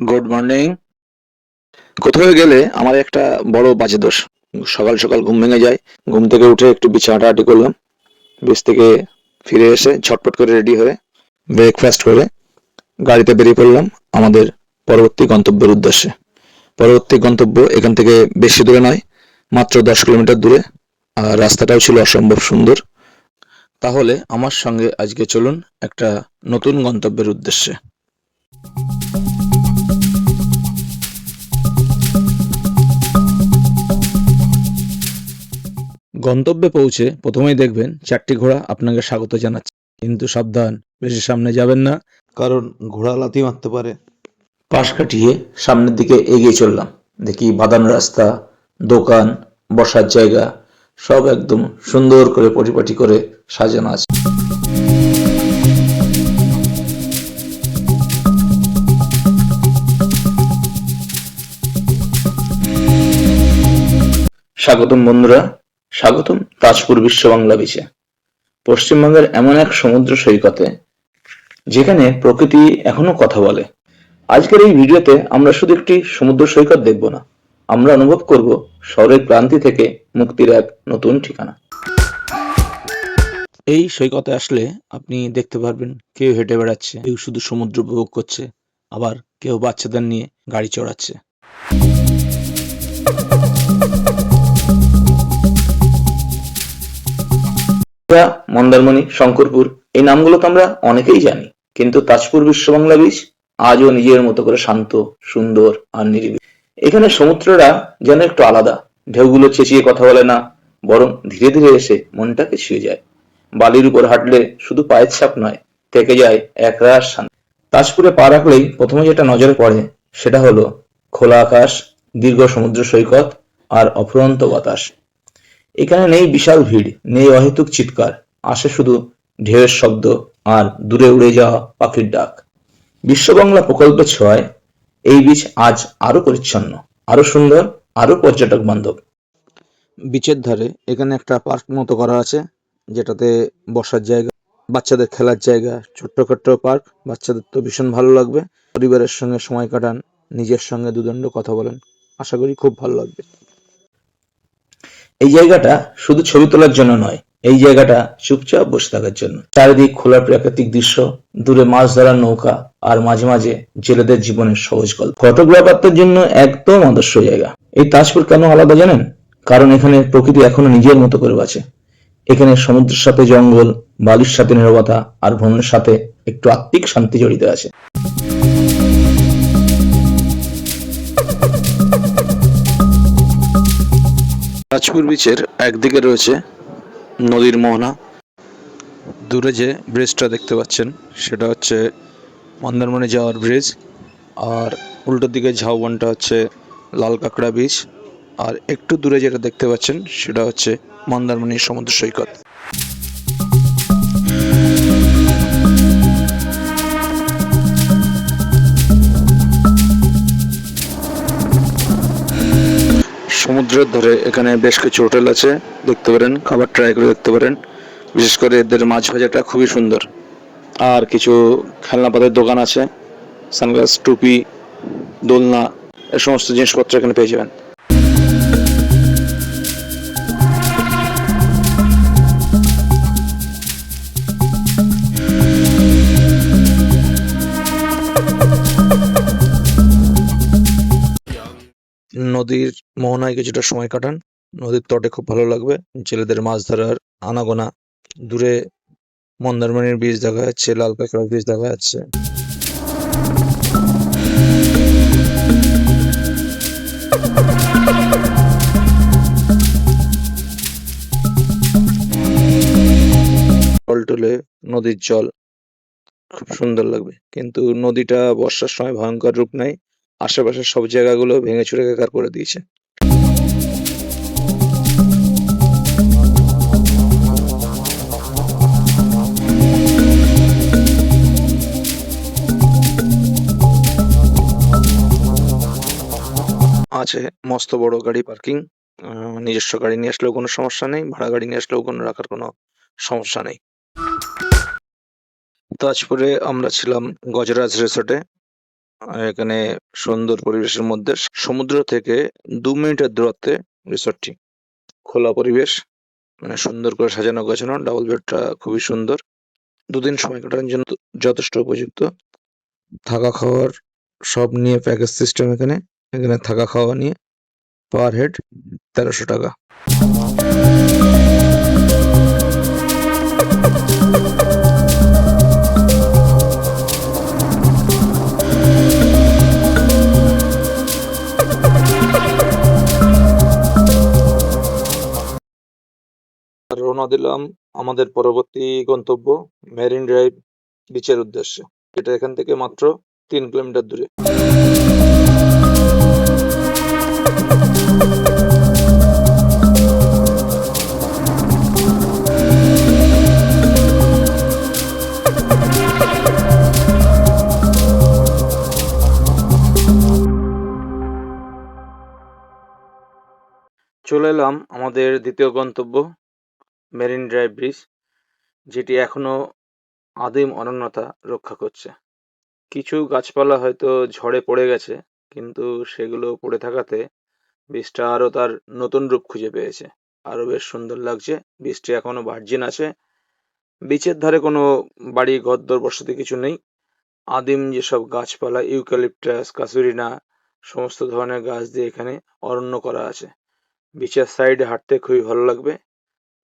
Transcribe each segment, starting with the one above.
Good morning. কোথাও গেলে আমার একটা বড় বাজে দোষ। সকাল সকাল ঘুম ভেঙে যায়। ঘুম থেকে উঠে একটু বিছানা হাঁটাহাঁটি করলাম। বিচ থেকে ফিরে এসে ঝটপট করে রেডি হয়ে ব্রেকফাস্ট করে গাড়িতে বেরিয়ে পড়লাম আমাদের পরবর্তী গন্তব্যের উদ্দেশ্যে। পরবর্তী গন্তব্য এখান থেকে বেশি দূরে নয়, মাত্র 10 কিলোমিটার দূরে। আর রাস্তাটাও ছিল অসম্ভব সুন্দর। তাহলে আমার সঙ্গে আজকে চলুন একটা নতুন গন্তব্যের উদ্দেশ্যে। গন্তব্যে পৌঁছে প্রথমেই দেখবেন 4টি ঘোড়া আপনাকে স্বাগত জানাচ্ছে। কিন্তু সাবধান, বেশি সামনে যাবেন না, কারণ ঘোড়া লাথি মারতে পারে। পাশ কাটিয়ে সামনের দিকে এগিয়ে চললাম। দেখি বাঁধানো রাস্তা, দোকান, বসার জায়গা সব একদম সুন্দর করে পরিপাটি করে সাজানো আছে। স্বাগতম বন্ধুরা, স্বাগতম তাজপুর বিশ্ব বাংলা বিচে। পশ্চিমবঙ্গের এমন এক সমুদ্র সৈকতে যেখানে প্রকৃতি এখনো কথা বলে। আজকের এই ভিডিওতে আমরা শুধু একটি সমুদ্র সৈকত দেখব না, আমরা অনুভব করব শহরের ক্লান্তি থেকে মুক্তির এক নতুন ঠিকানা। এই সৈকতে আসলে আপনি দেখতে পারবেন কেউ হেঁটে বেড়াচ্ছে, কেউ শুধু সমুদ্র উপভোগ করছে, আবার কেউ বাচ্চাদের নিয়ে গাড়ি চড়াচ্ছে। মন্দারমণি, শঙ্করপুর এই নামগুলো তো আমরা অনেকেই জানি, কিন্তু তাজপুর বিশ্ব বাংলা বীচ আজও নিজের মতো করে শান্ত, সুন্দর আর নিরিবিলি। এখানে সমুদ্রটা যেন একটু আলাদা। ঢেউগুলো চেঁচিয়ে কথা বলে না, বরং ধীরে ধীরে এসে মনটাকে ছুঁয়ে যায়। বালির উপর হাঁটলে শুধু পায়ের ছাপ নয়, থেকে যায় একরাশ শান্তি। তাজপুরে পা রাখলেই প্রথমে যেটা নজরে পড়ে সেটা হলো খোলা আকাশ, দীর্ঘ সমুদ্র সৈকত আর অফুরন্ত বাতাস। এখানে নেই বিশাল ভিড়, নেই অহেতুক চিৎকার, আসে শুধু ঢেউয়ের শব্দ আর দূরে উড়ে যাওয়া পাখির ডাক। বিশ্ববাংলা প্রকল্পের ছোঁয়ায় এই বীচ আজ আরো পরিচ্ছন্ন, আরো সুন্দর, আরো পর্যটক বান্ধব। বিচের ধারে এখানে একটা পার্ক মতো করা আছে, যেটাতে বসার জায়গা, বাচ্চাদের খেলার জায়গা, ছোট্টখাট্ট পার্ক। বাচ্চাদের তো ভীষণ ভালো লাগবে। পরিবারের সঙ্গে সময় কাটান, নিজের সঙ্গে দুদণ্ড কথা বলেন, আশা করি খুব ভালো লাগবে। এই জায়গাটা শুধু ছবি তোলার জন্য নয়, এই জায়গাটা চুপচাপ বসে থাকার জন্য। চারিদিক খোলা প্রাকৃতিক দৃশ্য, দূরে মাছ ধরার নৌকা, আর মাঝে মাঝে জেলেদের জীবনের সহজ গল্প। ফটোগ্রাফারদের জন্য একদম আদর্শ জায়গা। এই তাজপুর কেন আলাদা জানেন? কারণ এখানে প্রকৃতি এখনো নিজের মতো করে বাঁচে। এখানে সমুদ্রের সাথে জঙ্গল, বালির সাথে নীরবতা, আর ভ্রমণের সাথে একটু আত্মিক শান্তি জড়িত আছে। তাজপুর বিচের একদিকে রয়েছে নদীর মোহনা, দূরে যে ব্রিজটা দেখতে পাচ্ছেন সেটা হচ্ছে মন্দারমণি যাওয়ার ব্রিজ, আর উল্টো দিকে ঝাউবনটা হচ্ছে লাল কাঁকড়া বিচ, আর একটু দূরে যেটা দেখতে পাচ্ছেন সেটা হচ্ছে মন্দারমণি সমুদ্র সৈকত। সমুদ্রের ধারে এখানে বেশ কিছু হোটেল আছে, দেখতে পারেন, খাবার ট্রাই করে দেখতে পারেন। বিশেষ করে এদের মাছ ভাজাটা খুবই সুন্দর। আর কিছু খেলনাপাতের দোকান আছে, সানগ্লাস, টুপি, দোলনা, এ সমস্ত জিনিসপত্র এখানে পেয়ে যাবেন। নদীর মোহনায় কিছুটা সময় কাটান, নদীর তটে খুব ভালো লাগবে। জেলেদের মাছ ধরার আনাগোনা, দূরে মন্দারমণির বীজ দেখা যাচ্ছে, লাল কাঁকড়ার বীজ দেখা যাচ্ছে। টলটলে নদীর জল খুব সুন্দর লাগবে, কিন্তু নদীটা বর্ষার সময় ভয়ঙ্কর রূপ নেয়। আশেপাশের সব জায়গাগুলো ভেঙে চুরে একাকার করে দিয়েছে। আছে মস্ত বড় গাড়ি পার্কিং। নিজস্ব গাড়ি নিয়ে আসলেও কোনো সমস্যা নেই, ভাড়া গাড়ি নিয়ে আসলেও কোনো রাখার কোনো সমস্যা নেই। তাজপুরে আমরা ছিলাম গজরাজ রিসোর্টে। আর এখানে সুন্দর পরিবেশের মধ্যে সমুদ্র থেকে 2 মিনিটের দূরত্বে রিসোর্টটি। খোলা পরিবেশ, মানে সুন্দর করে সাজানো গোছানো, ডাবল বেডটা খুবই সুন্দর। 2 দিন সময় কাটানোর জন্য যথেষ্ট উপযুক্ত। থাকা খাওয়ার সব নিয়ে প্যাকেজ সিস্টেম এখানে। এখানে থাকা খাওয়া নিয়ে পার হেড 1300 টাকা। রওনা দিলাম আমাদের পরবর্তী গন্তব্য মেরিন ড্রাইভ বিচের উদ্দেশ্যে। এটা এখান থেকে মাত্র 3 কিলোমিটার দূরে। চলে এলাম আমাদের দ্বিতীয় গন্তব্য মেরিন ড্রাইভ ব্রিজ, যেটি এখনো আদিম অনন্যতা রক্ষা করছে। কিছু গাছপালা হয়তো ঝড়ে পড়ে গেছে, কিন্তু সেগুলো পড়ে থাকাতে বীজটা আরো তার নতুন রূপ খুঁজে পেয়েছে। আরো বেশ সুন্দর লাগছে। বীজটি এখনো ভার্জিন আছে। বিচের ধারে কোনো বাড়ি ঘরদোর বসতি কিছু নেই। আদিম যেসব গাছপালা, ইউক্যালিপটাস, কাসুরিনা, সমস্ত ধরনের গাছ দিয়ে এখানে অরণ্য করা আছে। বিচের সাইডে হাঁটতে খুবই ভালো লাগবে।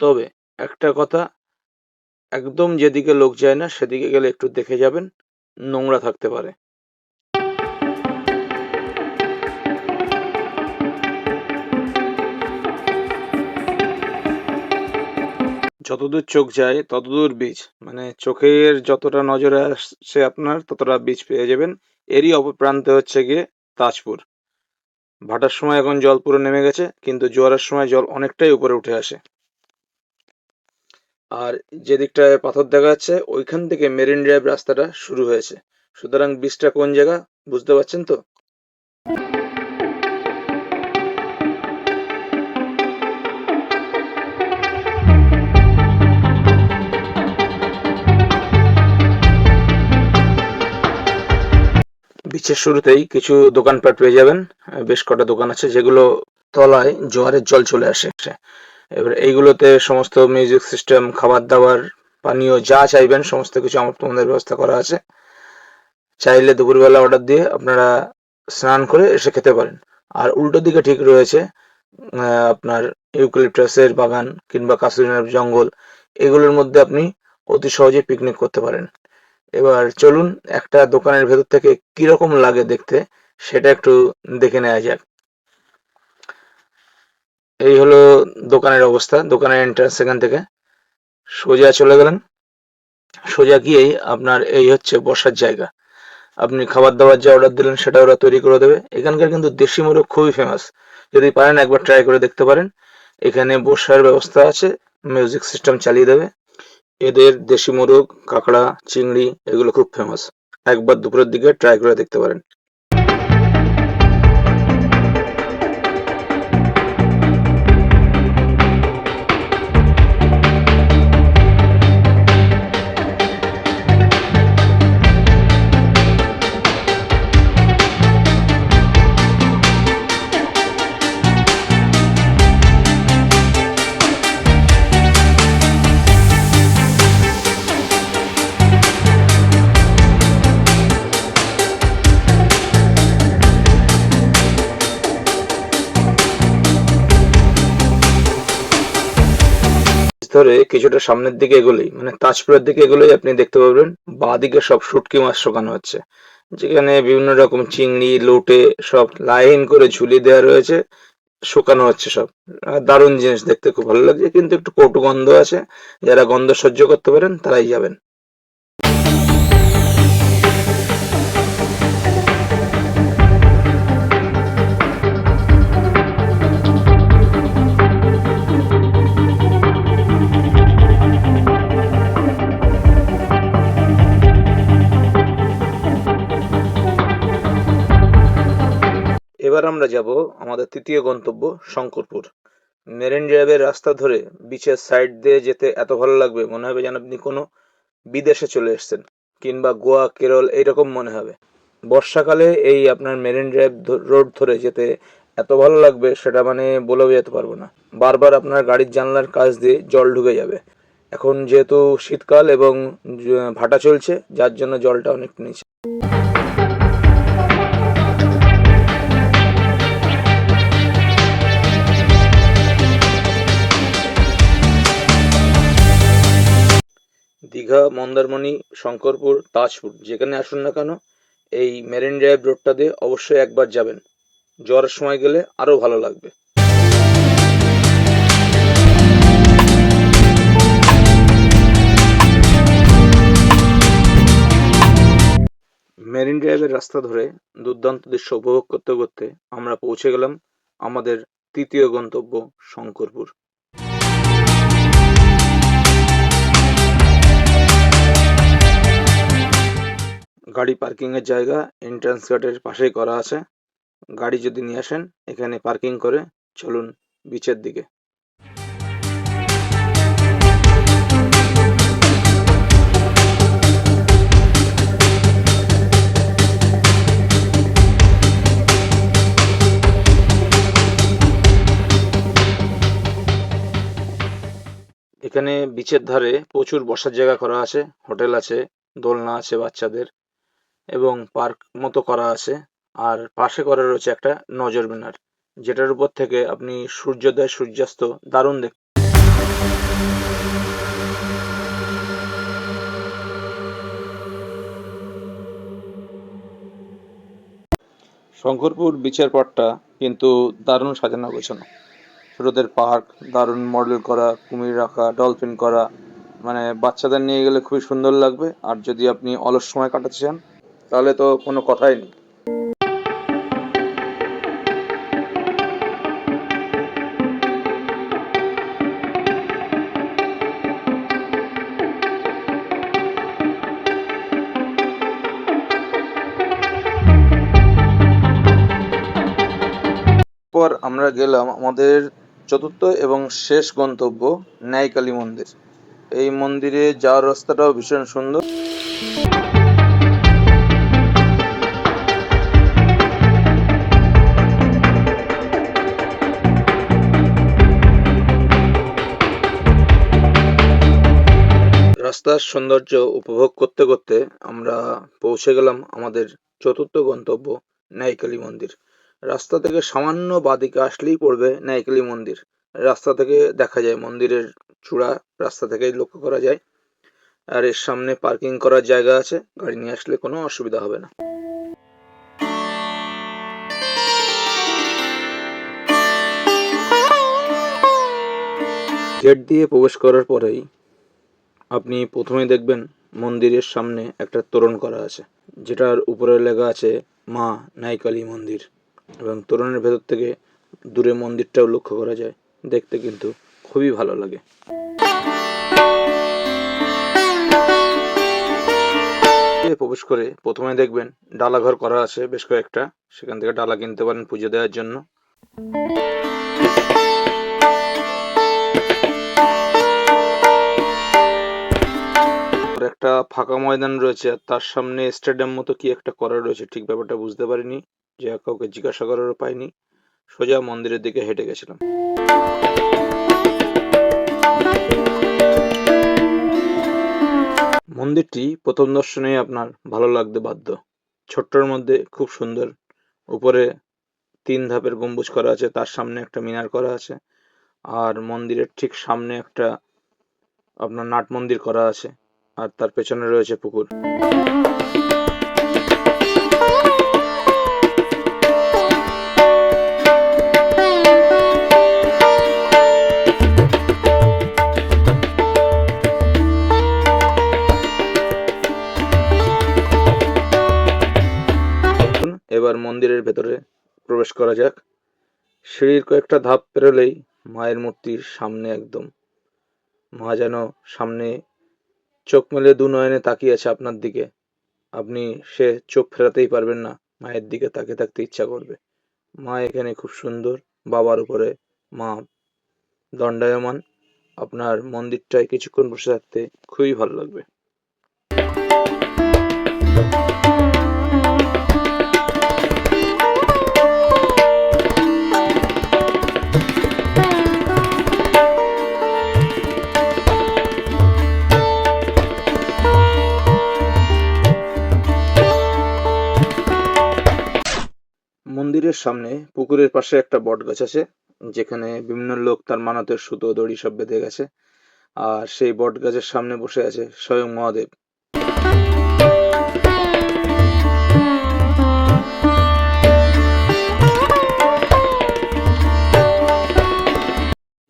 তবে একটা কথা, একদম যেদিকে লোক যায় না সেদিকে গেলে একটু দেখে যাবেন, নোংরা থাকতে পারে। যতদূর চোখ যায় ততদূর বীচ, মানে চোখের যতটা নজরে আসছে আপনার ততটা বীচ পেয়ে যাবেন। এরই অপর প্রান্তে হচ্ছে গিয়ে তাজপুর। ভাটার সময় এখন জল পুরো নেমে গেছে, কিন্তু জোয়ারের সময় জল অনেকটাই উপরে উঠে আসে। আর যে দিকটায় পাথর দেখা যাচ্ছে ওইখান থেকে মেরিন ড্রাইভ রাস্তাটা শুরু হয়েছে। সুতরাং বীচটা কোন জায়গা বুঝতে পারছেন তো? বিচের শুরুতেই কিছু দোকানপাট পেয়ে যাবেন। বেশ কটা দোকান আছে যেগুলো তলায় জোয়ারের জল চলে আসে। এবার এইগুলোতে সমস্ত মিউজিক সিস্টেম, খাবার দাবার, পানীয় যা চাইবেন সমস্ত কিছু তোমাদের ব্যবস্থা করা আছে। চাইলে দুপুরবেলা অর্ডার দিয়ে আপনারা স্নান করে এসে খেতে পারেন। আর উল্টো দিকে ঠিক রয়েছে আপনার ইউক্যালিপটাসের বাগান কিংবা কাসুরিনার জঙ্গল। এগুলোর মধ্যে আপনি অতি সহজে পিকনিক করতে পারেন। এবার চলুন একটা দোকানের ভেতর থেকে কিরকম লাগে দেখতে সেটা একটু দেখে নেওয়া যাক। এই হলো দোকানের অবস্থা, দোকানের এন্ট্রান্স। এখান থেকে সোজা চলে গেলেন, সোজা গিয়েই আপনার এই হচ্ছে বসার জায়গা। আপনি খাবার দাবার যা অর্ডার দিলেন সেটা ওরা তৈরি করে দেবে। এখানকার কিন্তু দেশি মোরগ খুবই ফেমাস, যদি পারেন একবার ট্রাই করে দেখতে পারেন। এখানে বসার ব্যবস্থা আছে, মিউজিক সিস্টেম চালিয়ে দেবে। এদের দেশি মোরগ, কাঁকড়া, চিংড়ি এগুলো খুব ফেমাস। একবার দুপুরের দিকে ট্রাই করে দেখতে পারেন। ধরে কিছুটা সামনের দিকে এগোলেই, মানে তাজপুরের দিকে এগোলেই আপনি দেখতে পাবেন বাঁদিকে সব শুটকি মাছ শুকানো হচ্ছে, যেখানে বিভিন্ন রকম চিংড়ি, লোটে সব লাইন করে ঝুলিয়ে দেওয়া রয়েছে, শুকানো হচ্ছে সব। দারুণ জিনিস, দেখতে খুব ভালো লাগছে, কিন্তু একটু কটু গন্ধ আছে। যারা গন্ধ সহ্য করতে পারেন তারাই যাবেন। এবার আমরা যাব আমাদের তৃতীয় গন্তব্য শঙ্করপুর। মেরিন ড্রাইভের রাস্তা ধরে বিচের সাইড দিয়ে যেতে এত ভালো লাগবে, মনে হবে যেন আপনি কোনো বিদেশে চলে এসেছেন, কিংবা গোয়া, কেরল এইরকম মনে হবে। বর্ষাকালে এই আপনার মেরিন ড্রাইভ রোড ধরে যেতে এত ভালো লাগবে, সেটা মানে বলে বোঝাতে পারবো না। বারবার আপনার গাড়ির জানলার কাছ দিয়ে জল ঢুকে যাবে। এখন যেহেতু শীতকাল এবং ভাটা চলছে, যার জন্য জলটা অনেক নিচে। দীঘা, মন্দারমণি, শঙ্করপুর, তাজপুর যেখানে আসুন না কেন, এই মেরিন ড্রাইভ রোডটা দিয়ে অবশ্যই একবার যাবেন। ঝড়ের সময় গেলে আরো ভালো লাগবে। মেরিন ড্রাইভের রাস্তা ধরে দুর্দান্ত দৃশ্য উপভোগ করতে করতে আমরা পৌঁছে গেলাম আমাদের তৃতীয় গন্তব্য শঙ্করপুর। গাড়ি পার্কিং এর জায়গা এন্ট্রান্স গেটের পাশেই করা আছে। গাড়ি যদি নিয়ে আসেন এখানে পার্কিং করে চলুন বিচের দিকে। এখানে বিচের ধারে প্রচুর বসার জায়গা করা আছে, হোটেল আছে, দোলনা আছে বাচ্চাদের, এবং পার্ক মতো করা আছে। আর পাশে করা রয়েছে একটা নজর মিনার, যেটার উপর থেকে আপনি সূর্যোদয় সূর্যাস্ত দারুণ দেখতে। শঙ্করপুর বিচের পথটা কিন্তু দারুণ সাজানো গোছানো। ছোটদের পার্ক, দারুণ মডেল করা, কুমির রাখা, ডলফিন করা, মানে বাচ্চাদের নিয়ে গেলে খুবই সুন্দর লাগবে। আর যদি আপনি অলস সময় কাটাতে চান তাহলে তো কোনো কথাই নেই। পর আমরা গেলাম আমাদের চতুর্থ এবং শেষ গন্তব্য ন্যায়কালী মন্দির। এই মন্দিরে যাওয়ার রাস্তাটাও ভীষণ সুন্দর। রাস্তার সৌন্দর্য উপভোগ করতে করতে আমরা পৌঁছে গেলাম আমাদের চতুর্থ গন্তব্য ন্যায়কালী মন্দির। রাস্তা থেকে সামান্য বাঁদিকে আসলেই পড়বে ন্যায়কালী মন্দির। রাস্তা থেকে দেখা যায় মন্দিরের চূড়া, রাস্তা থেকেই লক্ষ্য করা যায়। আর এর সামনে পার্কিং করার জায়গা আছে, গাড়ি নিয়ে আসলে কোনো অসুবিধা হবে না। গেট দিয়ে প্রবেশ করার পরেই আপনি প্রথমেই দেখবেন মন্দিরের সামনে একটা তোরণ করা আছে, যেটার উপরে লেখা আছে মা ন্যায়কালী মন্দির, এবং তোরণের ভেতর থেকে দূরে মন্দিরটাও লক্ষ্য করা যায়। দেখতে কিন্তু খুবই ভালো লাগে। প্রবেশ করে প্রথমে দেখবেন ডালাঘর করা আছে বেশ কয়েকটা, সেখান থেকে ডালা কিনতে পারেন পুজো দেওয়ার জন্য। একটা ফাঁকা ময়দান রয়েছে, আর তার সামনে স্টেডিয়াম মতো কি একটা করা রয়েছে, ঠিক ব্যাপারটা বুঝতে পারিনি, যে কাউকে জিজ্ঞাসা করারও পাইনি। সোজা মন্দিরের দিকে হেঁটে গেছিলাম। মন্দিরটি প্রথম দর্শনেই আপনার ভালো লাগতে বাধ্য। ছোট্টর মধ্যে খুব সুন্দর। উপরে 3 ধাপের গম্বুজ করা আছে, তার সামনে একটা মিনার করা আছে, আর মন্দিরের ঠিক সামনে একটা আপনার নাট মন্দির করা আছে, আর তার পেছনে রয়েছে পুকুর। এবার মন্দিরের ভেতরে প্রবেশ করা যাক। সিঁড়ির কয়েকটা ধাপ পেরোলেই মায়ের মূর্তির সামনে একদম। মা যেন সামনে চোখ মেলে দু নয়নে তাকিয়ে আছে আপনার দিকে। আপনি সে চোখ ফেরাতেই পারবেন না, মায়ের দিকে তাকিয়ে থাকতে ইচ্ছা করবে। মা এখানে খুব সুন্দর, বাবার উপরে মা দণ্ডায়মান। আপনার মন্দিরটায় কিছুক্ষণ বসে থাকতে খুবই ভালো লাগবে। লজের সামনে পুকুরের পাশে একটা বট গাছ আছে, যেখানে বিভিন্ন লোক তার মানতের সুতো দড়ি সব বেঁধে গেছে। আর সেই বট গাছের সামনে বসে আছে স্বয়ং মহাদেব।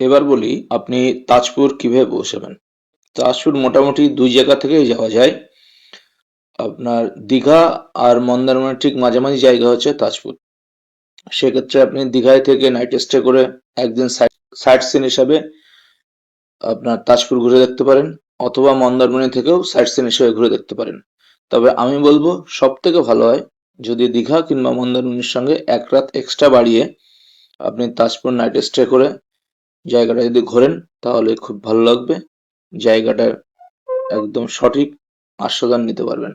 এবার বলি আপনি তাজপুর কিভাবে পৌঁছাবেন। তাজপুর মোটামুটি দুই জায়গা থেকেই যাওয়া যায়। আপনার দীঘা আর মন্দারমনির ঠিক মাঝামাঝি জায়গা হচ্ছে তাজপুর। সেক্ষেত্রে আপনি দীঘায় থেকে নাইট স্টে করে একদিন সাইট সিন হিসাবে আপনার তাজপুর ঘুরে দেখতে পারেন, অথবা মন্দারমনি থেকেও সাইট সিন হিসেবে ঘুরে দেখতে পারেন। তবে আমি বলবো সব থেকে ভালো হয় যদি দীঘা কিংবা মন্দারমনির সঙ্গে এক রাত এক্সট্রা বাড়িয়ে আপনি তাজপুর নাইট স্টে করে জায়গাটা যদি ঘোরেন তাহলে খুব ভালো লাগবে। জায়গাটার একদম সঠিক আস্বাদন নিতে পারবেন।